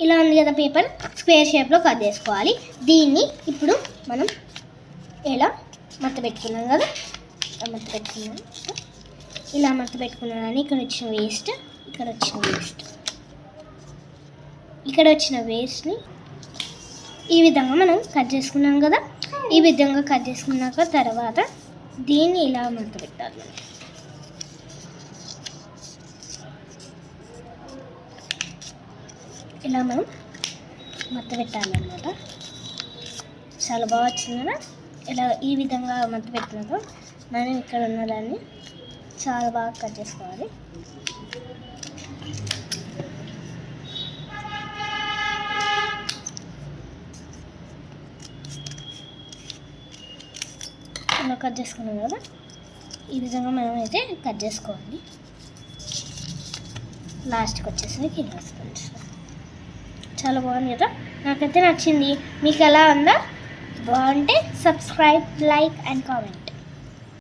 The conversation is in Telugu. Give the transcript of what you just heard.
ఇలా ఉంది కదా పేపర్, స్క్వేర్ షేప్లో కట్ చేసుకోవాలి. దీన్ని ఇప్పుడు మనం ఇలా మడత పెట్టుకున్నాం కదా, మడత పెట్టుకున్నాం. ఇలా మడత పెట్టుకున్నాను. ఇక్కడ వచ్చిన వేస్ట్, ఇక్కడ వచ్చిన వేస్ట్ని ఈ విధంగా మనం కట్ చేసుకున్నాం కదా. ఈ విధంగా కట్ చేసుకున్నాక తర్వాత దీన్ని ఇలా మడత పెట్టాలి. ఇలా మనం మడత పెట్టాలన్నమాట. చాలా బాగా వచ్చింది కదా. ఇలా ఈ విధంగా మడత పెట్టినాక మనం ఇక్కడ ఉన్న దాన్ని చాలా బాగా కట్ చేసుకోవాలి. ఇలా కట్ చేసుకున్నాం కదా, ఈ విధంగా మనం అయితే కట్ చేసుకోవాలి. లాస్ట్కి వచ్చేసి కింద వేసుకోవచ్చు. చాలా బాగుంది కదా, నాకైతే నచ్చింది. మీకు ఎలా ఉందా? బాగుంటే సబ్స్క్రైబ్, లైక్ అండ్ కామెంట్.